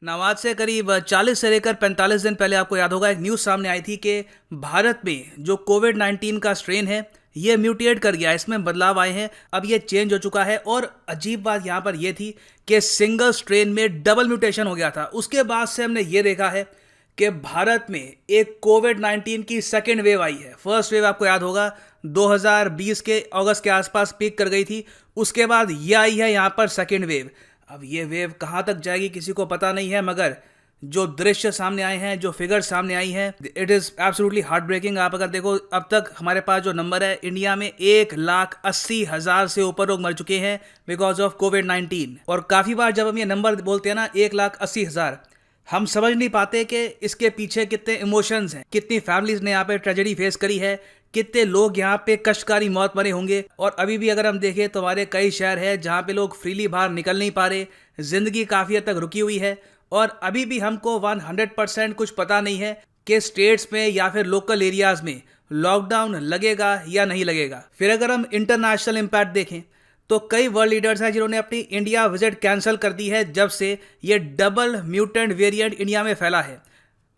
आज से करीब 40 से लेकर 45 दिन पहले आपको याद होगा एक न्यूज़ सामने आई थी कि भारत में जो कोविड 19 का स्ट्रेन है ये म्यूटेट कर गया, इसमें बदलाव आए हैं, अब ये चेंज हो चुका है। और अजीब बात यहाँ पर ये थी कि सिंगल स्ट्रेन में डबल म्यूटेशन हो गया था। उसके बाद से हमने ये देखा है कि भारत में एक कोविड 19 की सेकेंड वेव आई है। फर्स्ट वेव आपको याद होगा 2020 के अगस्त के आसपास पीक कर गई थी। उसके बाद ये आई है यहाँ पर सेकेंड वेव। अब ये वेव कहाँ तक जाएगी किसी को पता नहीं है, मगर जो दृश्य सामने आए हैं, जो फिगर सामने आई हैं, it is absolutely heartbreaking. आप अगर देखो अब तक हमारे पास जो नंबर है, इंडिया में 1,80,000 से ऊपर लोग मर चुके हैं बिकॉज ऑफ कोविड 19। और काफ़ी बार जब हम ये नंबर बोलते हैं ना 1,80,000, हम समझ नहीं पाते कि इसके पीछे कितने इमोशंस हैं, कितनी फैमिलीज ने यहाँ पे ट्रेजेडी फेस करी है, कितने लोग यहाँ पे कष्टकारी मौत मरे होंगे। और अभी भी अगर हम देखें तो हमारे कई शहर हैं जहाँ पे लोग फ्रीली बाहर निकल नहीं पा रहे, जिंदगी काफ़ी हद तक रुकी हुई है। और अभी भी हमको 100% कुछ पता नहीं है कि स्टेट्स में या फिर लोकल एरियाज में लॉकडाउन लगेगा या नहीं लगेगा। फिर अगर हम इंटरनेशनल इम्पैक्ट देखें तो कई वर्ल्ड लीडर्स हैं जिन्होंने अपनी इंडिया विजिट कैंसिल कर दी है जब से ये डबल म्यूटेंट वेरिएंट इंडिया में फैला है।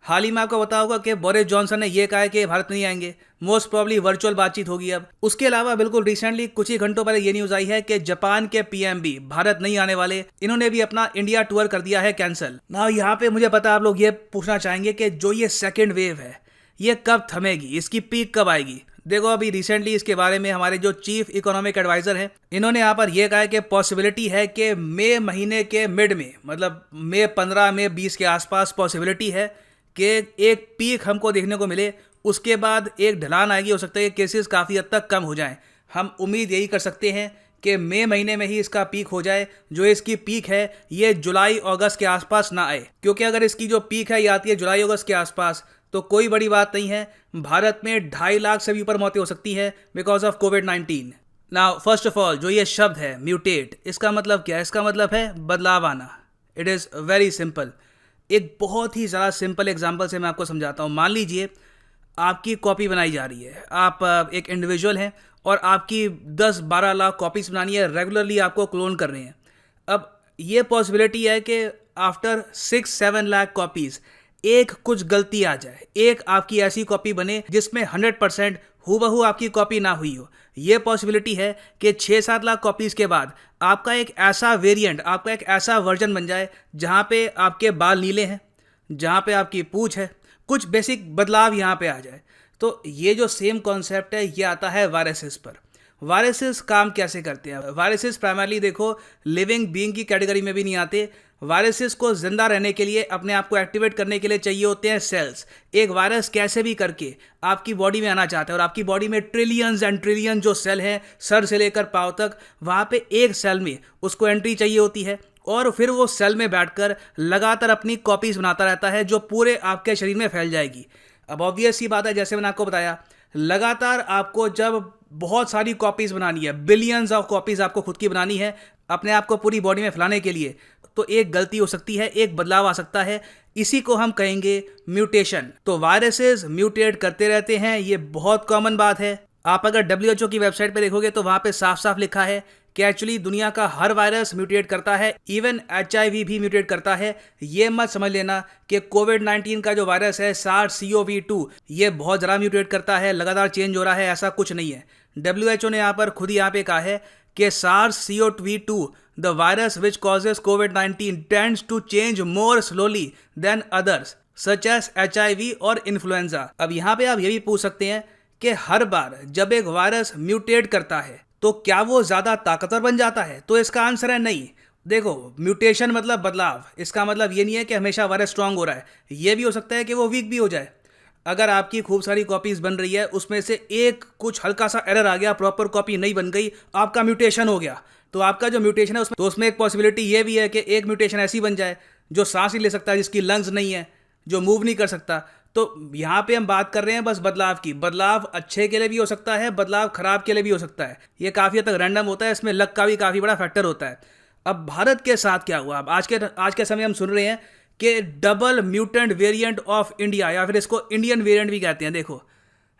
हाल ही में आपको पता होगा कि बोरिस जॉनसन ने यह कहा है कि भारत नहीं आएंगे, मोस्ट प्रॉब्ली वर्चुअल बातचीत होगी अब। उसके अलावा बिल्कुल रिसेंटली कुछ ही घंटों पहले ये न्यूज आई है कि जापान के पीएम भी भारत नहीं आने वाले, इन्होंने भी अपना इंडिया टूर कर दिया है कैंसिल। ना यहाँ पे मुझे पता आप लोग ये पूछना चाहेंगे कि जो ये सेकेंड वेव है ये कब थमेगी, इसकी पीक कब आएगी। देखो अभी रिसेंटली इसके बारे में हमारे जो चीफ इकोनॉमिक एडवाइजर हैं इन्होंने यहाँ पर यह कहा है कि पॉसिबिलिटी है कि मई महीने के मिड में, मतलब मई 15 मई 20 के आसपास पॉसिबिलिटी है कि एक पीक हमको देखने को मिले। उसके बाद एक ढलान आएगी, हो सकता है कि केसेस काफ़ी हद तक कम हो जाएं। हम उम्मीद यही कर सकते हैं कि मई महीने में ही इसका पीक हो जाए। जो इसकी पीक है ये जुलाई अगस्त के आसपास ना आए, क्योंकि अगर इसकी जो पीक है ये आती है जुलाई अगस्त के आसपास तो कोई बड़ी बात नहीं है। भारत में 2.5 लाख से भी ऊपर मौतें हो सकती हैं because of Covid 19। Now first of all जो ये शब्द है म्यूटेट, इसका मतलब क्या है? इसका मतलब है बदलाव आना। It is very simple. एक बहुत ही ज़्यादा सिंपल एग्जांपल से मैं आपको समझाता हूँ। मान लीजिए आपकी कॉपी बनाई जा रही है, आप एक इंडिविजुअल हैं और आपकी 10-12 लाख कॉपीज़ बनानी है, रेगुलरली आपको क्लोन कर रहे हैं। अब ये पॉसिबिलिटी है कि आफ्टर 6-7 लाख कॉपीज़ एक कुछ गलती आ जाए, एक आपकी ऐसी कॉपी बने जिसमें 100% हूबहू आपकी कॉपी ना हुई हो। ये पॉसिबिलिटी है कि 6-7 लाख कॉपीज़ के बाद आपका एक ऐसा वेरिएंट, आपका एक ऐसा वर्जन बन जाए जहाँ पे आपके बाल नीले हैं, जहाँ पे आपकी पूंछ है, कुछ बेसिक बदलाव यहाँ पे आ जाए। तो ये जो सेम कॉन्सेप्ट है ये आता है वायरसेस पर। वायरसेस काम कैसे करते हैं? वायरसेस प्राइमरली देखो लिविंग बीइंग की कैटेगरी में भी नहीं आते। वायरसेस को जिंदा रहने के लिए, अपने आप को एक्टिवेट करने के लिए चाहिए होते हैं सेल्स। एक वायरस कैसे भी करके आपकी बॉडी में आना चाहता है और आपकी बॉडी में ट्रिलियंस एंड ट्रिलियन जो सेल हैं सर से लेकर पाँव तक, वहाँ पे एक सेल में उसको एंट्री चाहिए होती है और फिर वो सेल में बैठकर लगातार अपनी कॉपीज़ बनाता रहता है जो पूरे आपके शरीर में फैल जाएगी। अब ऑब्वियस सी बात है, जैसे मैंने आपको बताया, लगातार आपको जब बहुत सारी कॉपीज़ बनानी है, बिलियंस ऑफ कॉपीज़ आपको खुद की बनानी है अपने आप को पूरी बॉडी में फैलाने के लिए, तो एक गलती हो सकती है, एक बदलाव आ सकता है। इसी को हम कहेंगे म्यूटेशन। तो वायरसेस म्यूटेट करते रहते हैं, ये बहुत कॉमन बात है। आप अगर WHO की वेबसाइट पे देखोगे तो वहाँ पे साफ साफ लिखा है कि एक्चुअली दुनिया का हर वायरस म्यूटेट करता है, इवन HIV भी म्यूटेट करता है। ये मत समझ लेना कि कोविड 19 का जो वायरस है SARS-CoV-2 ये बहुत ज़्यादा म्यूटेट करता है, लगातार चेंज हो रहा है, ऐसा कुछ नहीं है। WHO ने यहाँ पर खुद यहाँ पे कहा है कि SARS-CoV-2 the virus which causes COVID-19 tends to change more slowly than others such as HIV और इन्फ्लुएंजा। अब यहाँ पे आप ये भी पूछ सकते हैं कि हर बार जब एक वायरस म्यूटेट करता है तो क्या वो ज़्यादा ताकतवर बन जाता है? तो इसका आंसर है नहीं। देखो म्यूटेशन मतलब बदलाव, इसका मतलब ये नहीं है कि हमेशा वायरस स्ट्रांग हो रहा है, ये भी हो सकता है कि वो वीक भी हो जाए। अगर आपकी खूब सारी कॉपीज़ बन रही है, उसमें से एक कुछ हल्का सा एरर आ गया, प्रॉपर कॉपी नहीं बन गई, आपका म्यूटेशन हो गया, तो आपका जो म्यूटेशन है उसमें एक पॉसिबिलिटी ये भी है कि एक म्यूटेशन ऐसी बन जाए जो सांस नहीं ले सकता, जिसकी लंग्स नहीं है, जो मूव नहीं कर सकता। तो यहाँ पे हम बात कर रहे हैं बस बदलाव की। बदलाव अच्छे के लिए भी हो सकता है, बदलाव खराब के लिए भी हो सकता है। ये काफ़ी हद तक रैंडम होता है, इसमें लक का भी काफ़ी बड़ा फैक्टर होता है। अब भारत के साथ क्या हुआ? अब आज के समय हम सुन रहे हैं कि double mutant variant of India, या फिर इसको इंडियन वेरिएंट भी कहते हैं। देखो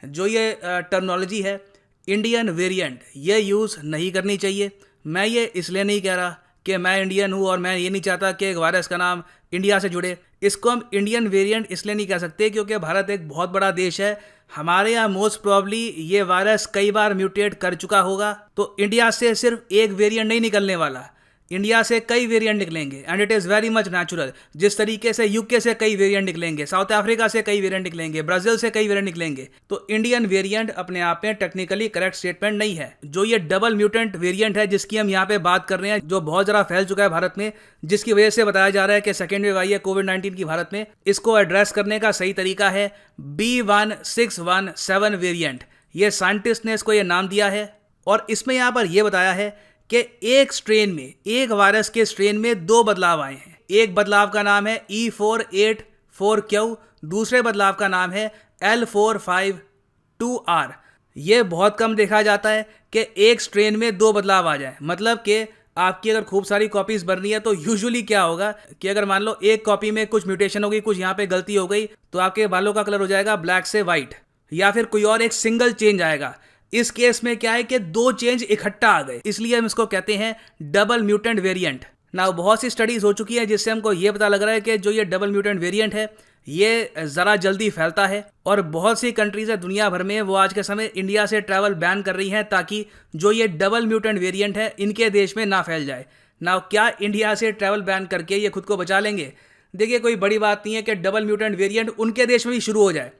जो ये टर्मिनोलॉजी है इंडियन वेरिएंट, ये यूज़ नहीं करनी चाहिए। मैं ये इसलिए नहीं कह रहा कि मैं इंडियन हूँ और मैं ये नहीं चाहता कि एक वायरस का नाम इंडिया से जुड़े। इसको हम इंडियन वेरिएंट इसलिए नहीं कह सकते क्योंकि भारत एक बहुत बड़ा देश है। हमारे यहाँ मोस्ट प्रॉब्ली ये वायरस कई बार म्यूटेट कर चुका होगा, तो इंडिया से सिर्फ एक वेरिएंट नहीं निकलने वाला, इंडिया से कई वेरिएंट निकलेंगे and it is very much natural. जिस तरीके से यूके से कई वेरिएंट निकलेंगे, साउथ अफ्रीका से कई वेरिएंट निकलेंगे, ब्राज़ील से कई वेरिएंट निकलेंगे, तो इंडियन वेरिएंट अपने आप में टेक्निकली करेक्ट स्टेटमेंट नहीं है। जो ये डबल म्यूटेंट वेरिएंट है जिसकी हम यहाँ पे बात कर रहे हैं, जो बहुत ज़्यादा फैल चुका है भारत में, जिसकी वजह से बताया जा रहा है कि सेकेंड वेव आई है कोविड-19 की भारत में, इसको एड्रेस करने का सही तरीका है B1617 वेरिएंट। ये साइंटिस्ट ने इसको ये नाम दिया है और इसमें यहाँ पर यह बताया है कि एक स्ट्रेन में, एक वायरस के स्ट्रेन में दो बदलाव आए हैं। एक बदलाव का नाम है E484Q, दूसरे बदलाव का नाम है L452R। ये बहुत कम देखा जाता है कि एक स्ट्रेन में दो बदलाव आ जाए। मतलब कि आपकी अगर खूब सारी कॉपीज बननी है तो यूजुअली क्या होगा कि अगर मान लो एक कॉपी में कुछ म्यूटेशन हो गई, कुछ यहाँ पे गलती हो गई, तो आपके बालों का कलर हो जाएगा ब्लैक से वाइट, या फिर कोई और एक सिंगल चेंज आएगा। इस केस में क्या है कि दो चेंज इकट्ठा आ गए, इसलिए हम इसको कहते हैं डबल म्यूटेंट वेरिएंट। ना बहुत सी स्टडीज हो चुकी है जिससे हमको ये पता लग रहा है कि जो ये डबल म्यूटेंट वेरिएंट है ये ज़रा जल्दी फैलता है और बहुत सी कंट्रीज है दुनिया भर में, वो आज के समय इंडिया से ट्रैवल बैन कर रही हैं ताकि जो ये डबल म्यूटेंट वेरिएंट है इनके देश में ना फैल जाए। ना क्या इंडिया से ट्रैवल बैन करके ये खुद को बचा लेंगे? देखिए, कोई बड़ी बात नहीं है कि डबल म्यूटेंट वेरिएंट उनके देश में भी शुरू हो जाए।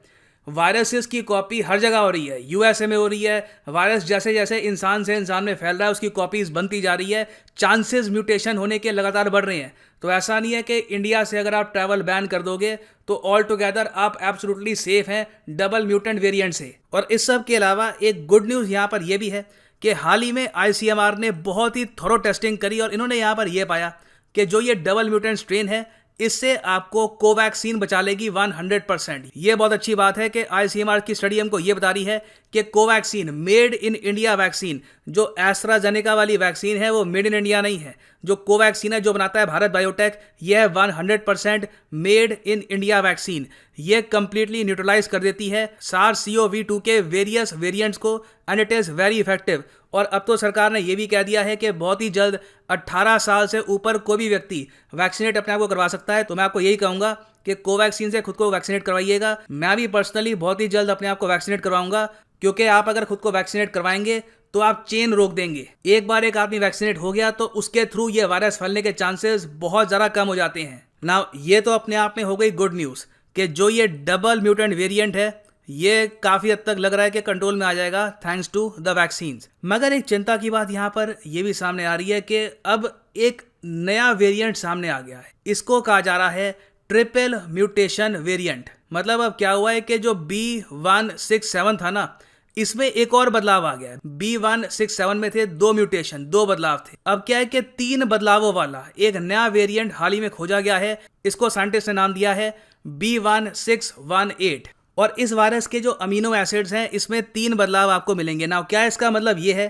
वायरसेस की कॉपी हर जगह हो रही है, यूएसए में हो रही है। वायरस जैसे जैसे इंसान से इंसान में फैल रहा है उसकी कॉपीज बनती जा रही है, चांसेस म्यूटेशन होने के लगातार बढ़ रहे हैं। तो ऐसा नहीं है कि इंडिया से अगर आप ट्रैवल बैन कर दोगे तो ऑल टुगेदर आप एब्सोल्युटली सेफ हैं डबल म्यूटेंट वेरिएंट से। और इस सब के अलावा एक गुड न्यूज़ यहाँ पर यह भी है कि हाल ही में ICMR ने बहुत ही थोरो टेस्टिंग करी और इन्होंने यहाँ पर यह पाया कि जो ये डबल म्यूटेंट स्ट्रेन है इससे आपको कोवैक्सीन बचा लेगी 100%। ये बहुत अच्छी बात है कि ICMR की स्टडी हमको ये बता रही है कि Covaxin made in India vaccine, जो एस्ट्राजेनेका वाली वैक्सीन है वो मेड इन इंडिया नहीं है। जो कोवैक्सीन है जो बनाता है भारत बायोटेक, यह है 100% मेड इन इंडिया वैक्सीन। ये कंप्लीटली न्यूट्रलाइज कर देती है SARS-CoV-2 के वेरियस वेरिएंट्स को and it is very effective. और अब तो सरकार ने यह भी कह दिया है कि बहुत ही जल्द 18 साल से ऊपर कोई भी व्यक्ति वैक्सीनेट अपने आप को करवा सकता है। तो मैं आपको यही कहूँगा कि कोवैक्सीन से खुद को वैक्सीनेट करवाइएगा। मैं भी पर्सनली बहुत ही जल्द अपने आप को वैक्सीनेट करवाऊंगा, क्योंकि आप अगर खुद को वैक्सीनेट करवाएंगे तो आप चेन रोक देंगे। एक बार एक आदमी वैक्सीनेट हो गया तो उसके थ्रू ये वायरस फैलने के चांसेस बहुत ज़्यादा कम हो जाते हैं ना। ये तो अपने आप में हो गई गुड न्यूज़ कि जो ये डबल म्यूटेंट वेरिएंट है ये काफ़ी हद तक लग रहा है कि कंट्रोल में आ जाएगा थैंक्स टू द वैक्सीन्स। मगर एक चिंता की बात यहाँ पर यह भी सामने आ रही है कि अब एक नया वेरिएंट सामने आ गया है। इसको कहा जा रहा है ट्रिपल म्यूटेशन वेरिएंट। मतलब अब क्या हुआ है कि जो B167 था ना, इसमें एक और बदलाव आ गया है। B167 में थे दो म्यूटेशन, दो बदलाव थे। अब क्या है कि तीन बदलावों वाला एक नया वेरिएंट हाल ही में खोजा गया है। इसको साइंटिस्ट ने नाम दिया है B1618। और इस वायरस के जो अमीनो एसिड्स हैं इसमें तीन बदलाव आपको मिलेंगे ना। क्या इसका मतलब ये है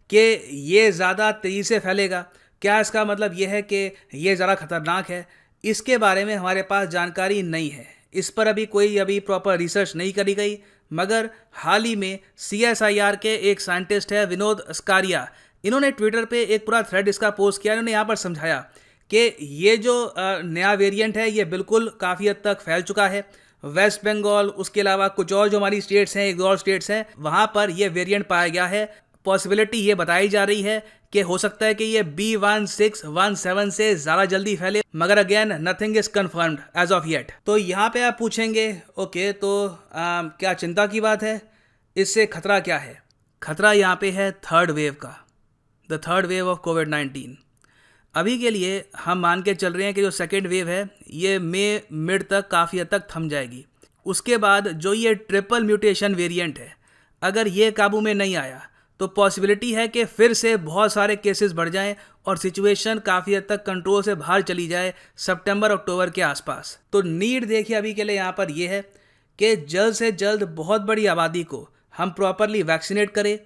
कि ये ज़्यादा तेज़ी से फैलेगा? क्या इसका मतलब ये है कि ये ज़रा खतरनाक है? इसके बारे में हमारे पास जानकारी नहीं है। इस पर अभी प्रॉपर रिसर्च नहीं करी गई। मगर हाल ही में CSIR के एक साइंटिस्ट है विनोद अस्कारिया, इन्होंने ट्विटर पे एक पूरा थ्रेड इसका पोस्ट किया। इन्होंने यहाँ पर समझाया कि ये जो नया वेरिएंट है ये बिल्कुल काफ़ी हद तक फैल चुका है। वेस्ट बंगाल, उसके अलावा कुछ और जो हमारी स्टेट्स हैं, एक दो और स्टेट्स हैं, वहाँ पर यह वेरिएंट पाया गया है। पॉसिबिलिटी ये बताई जा रही है कि हो सकता है कि ये B1617 से ज़्यादा जल्दी फैले, मगर again nothing is confirmed as of yet. तो यहाँ पे आप पूछेंगे ओके तो क्या चिंता की बात है? इससे खतरा क्या है? खतरा यहाँ पे है थर्ड वेव का, द थर्ड वेव ऑफ कोविड-19। अभी के लिए हम मान के चल रहे हैं कि जो सेकेंड वेव है ये मई मिड तक काफ़ी हद तक थम जाएगी। उसके बाद जो ये ट्रिपल म्यूटेशन वेरिएंट है, अगर ये काबू में नहीं आया तो पॉसिबिलिटी है कि फिर से बहुत सारे केसेस बढ़ जाएं और सिचुएशन काफ़ी हद तक कंट्रोल से बाहर चली जाए सितंबर अक्टूबर के आसपास। तो नीड देखिए अभी के लिए यहाँ पर यह है कि जल्द से जल्द बहुत बड़ी आबादी को हम प्रॉपरली वैक्सीनेट करें।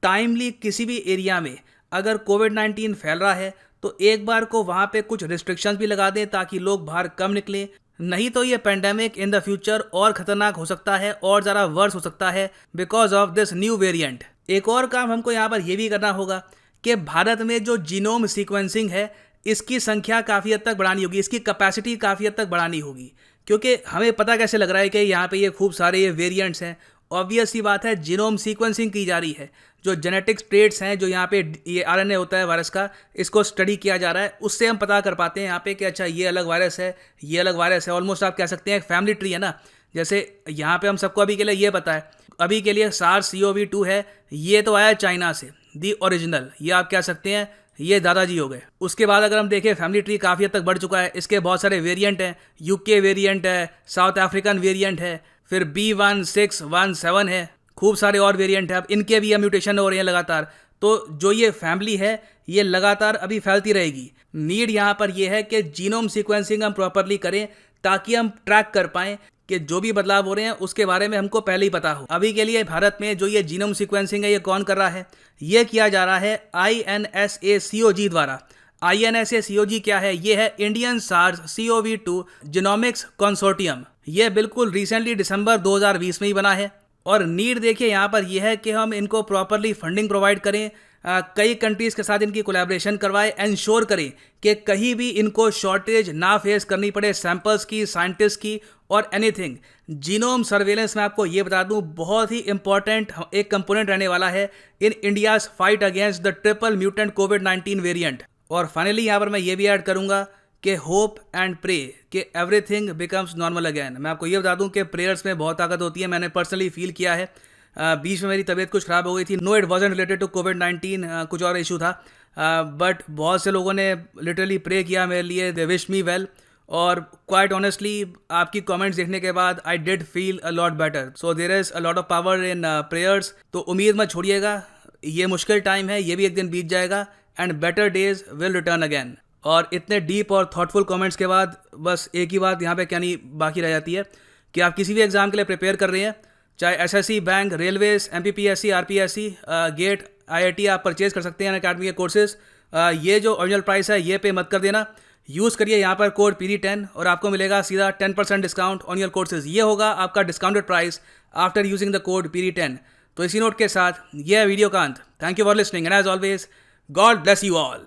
टाइमली किसी भी एरिया में अगर कोविड-19 फैल रहा है तो एक बार को वहाँ पे कुछ रिस्ट्रिक्शंस भी लगा दें ताकि लोग बाहर कम निकलें। नहीं तो ये पेंडेमिक इन द फ्यूचर और ख़तरनाक हो सकता है और ज़्यादा वर्स हो सकता है because of this new variant. एक और काम हमको यहाँ पर यह भी करना होगा कि भारत में जो जीनोम सीक्वेंसिंग है इसकी संख्या काफ़ी हद तक बढ़ानी होगी, इसकी कैपेसिटी काफ़ी हद तक बढ़ानी होगी, क्योंकि हमें पता कैसे लग रहा है कि यहाँ पे ये खूब सारे ये वेरिएंट्स हैं। ऑब्वियस सी बात है, जीनोम सीक्वेंसिंग की जा रही है, जो जेनेटिक्स ट्रेड्स हैं, जो यहाँ पे ये आरएनए होता है वायरस का, इसको स्टडी किया जा रहा है। उससे हम पता कर पाते हैं यहाँ पे कि अच्छा ये अलग वायरस है, ये अलग वायरस है। ऑलमोस्ट आप कह सकते हैं एक फैमिली ट्री है ना। जैसे यहाँ पे हम सबको अभी के लिए ये पता है, अभी के लिए SARS-CoV-2 है, ये तो आया चाइना से, दी ओरिजिनल, ये आप कह सकते हैं ये दादाजी हो गए। उसके बाद अगर हम देखें फैमिली ट्री काफ़ी हद तक बढ़ चुका है, इसके बहुत सारे वेरिएंट हैं, यूके वेरिएंट है, साउथ अफ्रीकन वेरिएंट है, फिर B1617 है, खूब सारे और वेरिएंट है। अब इनके भी म्यूटेशन हो रहे हैं लगातार। तो जो ये फैमिली है ये लगातार अभी फैलती रहेगी। नीड यहाँ पर ये है कि जीनोम सीक्वेंसिंग हम प्रॉपरली करें, ताकि हम ट्रैक कर पाएँ कि जो भी बदलाव हो रहे हैं उसके बारे में हमको पहले ही पता हो। अभी के लिए भारत में जो ये जीनोम सीक्वेंसिंग है ये कौन कर रहा है? ये किया जा रहा है INSACOG द्वारा। INSACOG क्या है? ये है इंडियन SARS-CoV-2 जीनोमिक्स कंसोर्टियम। ये बिल्कुल रिसेंटली दिसंबर 2020 में ही बना है। और नीड देखिए यहाँ पर यह है कि हम इनको प्रॉपरली फंडिंग प्रोवाइड करें, कई कंट्रीज़ के साथ इनकी कोलैबोरेशन करवाएं, इंश्योर करें कि कहीं भी इनको शॉर्टेज ना फेस करनी पड़े सैंपल्स की, साइंटिस्ट की और एनीथिंग। जीनोम सर्वेलेंस में आपको ये बता दूं बहुत ही इंपॉर्टेंट एक कंपोनेंट रहने वाला है इन India's fight against the triple mutant covid variant. और फाइनली यहाँ पर मैं ये भी ऐड करूँगा कि होप एंड प्रे कि एवरीथिंग बिकम्स नॉर्मल अगेन। मैं आपको ये बता दूं कि प्रेयर्स में बहुत ताकत होती है, मैंने पर्सनली फील किया है। बीच में मेरी तबीयत कुछ ख़राब हो गई थी, no it wasn't related to कोविड-19, कुछ और इशू था, बट बहुत से लोगों ने लिटरली प्रे किया मेरे लिए, दे विश मी वेल। और क्वाइट ऑनेस्टली आपकी कमेंट्स देखने के बाद I did feel a lot better. So there is a lot of power in prayers. तो उम्मीद मत छोड़िएगा, ये मुश्किल टाइम है, ये भी एक दिन बीत जाएगा and better days will return again. और इतने डीप और थॉटफुल कमेंट्स के बाद बस एक ही बात यहाँ पे कहनी बाकी रह जाती है कि आप किसी भी एग्ज़ाम के लिए प्रिपेयर कर रहे हैं, चाहे SSC, bank, railways, MPPSC, RPSC, GATE, IIT, आप परचेज कर सकते हैं अकेडमी के कोर्सेज। ये जो ओरिजिनल प्राइस है ये पे मत कर देना, यूज़ करिए यहाँ पर कोड PD10 और आपको मिलेगा सीधा 10% डिस्काउंट ऑन योर कोर्सेज। ये होगा आपका discounted price after using the code PD10। तो इसी नोट के साथ ये है वीडियो का अंत। Thank you for listening and as always God bless you all.